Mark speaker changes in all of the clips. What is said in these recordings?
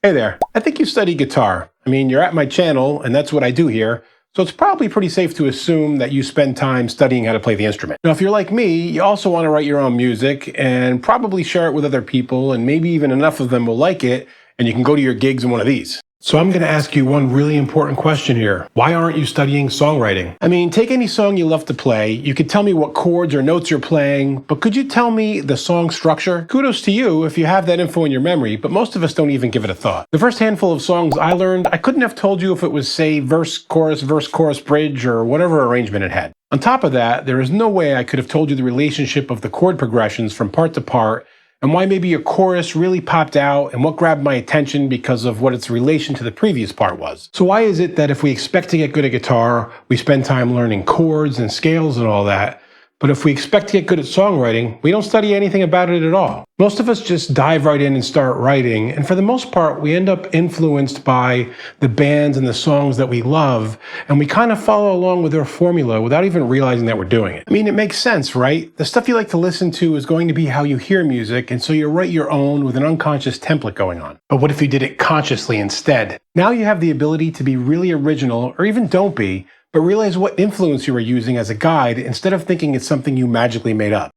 Speaker 1: Hey there, I think you study guitar. I mean, you're at my channel, and that's what I do here, so it's probably pretty safe to assume that you spend time studying how to play the instrument. Now, if you're like me, you also want to write your own music and probably share it with other people, and maybe even enough of them will like it, and you can go to your gigs in one of these. So I'm going to ask you one really important question here. Why aren't you studying songwriting? I mean, take any song you love to play. You could tell me what chords or notes you're playing, but could you tell me the song structure? Kudos to you if you have that info in your memory, but most of us don't even give it a thought. The first handful of songs I learned, I couldn't have told you if it was, say, verse, chorus, bridge, or whatever arrangement it had. On top of that, there is no way I could have told you the relationship of the chord progressions from part to part, and why maybe a chorus really popped out and what grabbed my attention because of what its relation to the previous part was. So why is it that if we expect to get good at guitar, we spend time learning chords and scales and all that, but if we expect to get good at songwriting, we don't study anything about it at all? Most of us just dive right in and start writing, and for the most part, we end up influenced by the bands and the songs that we love, and we kind of follow along with their formula without even realizing that we're doing it. I mean, it makes sense, right? The stuff you like to listen to is going to be how you hear music, and so you write your own with an unconscious template going on. But what if you did it consciously instead? Now you have the ability to be really original, or even don't be, but realize what influence you are using as a guide instead of thinking it's something you magically made up.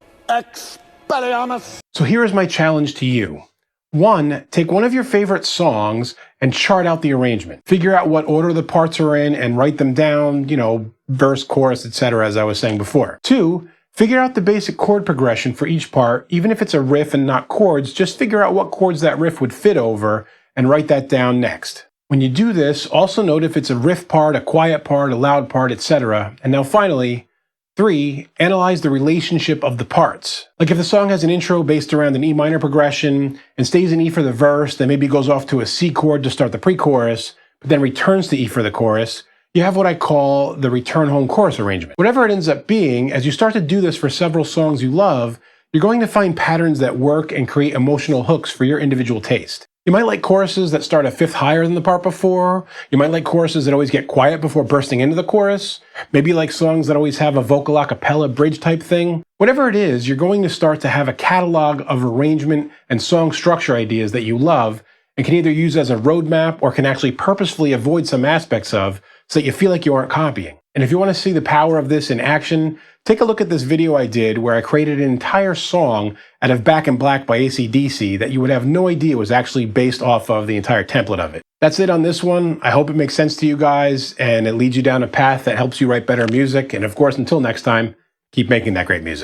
Speaker 1: So here is my challenge to you. 1, take one of your favorite songs and chart out the arrangement. Figure out what order the parts are in and write them down, verse, chorus, etc., as I was saying before. 2, figure out the basic chord progression for each part. Even if it's a riff and not chords, just figure out what chords that riff would fit over and write that down next. When you do this, also note if it's a riff part, a quiet part, a loud part, etc. And now finally, 3, analyze the relationship of the parts. Like if the song has an intro based around an E minor progression and stays in E for the verse, then maybe goes off to a C chord to start the pre-chorus, but then returns to E for the chorus, you have what I call the return home chorus arrangement. Whatever it ends up being, as you start to do this for several songs you love, you're going to find patterns that work and create emotional hooks for your individual taste. You might like choruses that start a fifth higher than the part before. You might like choruses that always get quiet before bursting into the chorus. Maybe you like songs that always have a vocal a cappella bridge type thing. Whatever it is, you're going to start to have a catalog of arrangement and song structure ideas that you love and can either use as a roadmap or can actually purposefully avoid some aspects of so that you feel like you aren't copying. And if you want to see the power of this in action, take a look at this video I did where I created an entire song out of Back in Black by AC/DC that you would have no idea was actually based off of the entire template of it. That's it on this one. I hope it makes sense to you guys and it leads you down a path that helps you write better music. And of course, until next time, keep making that great music.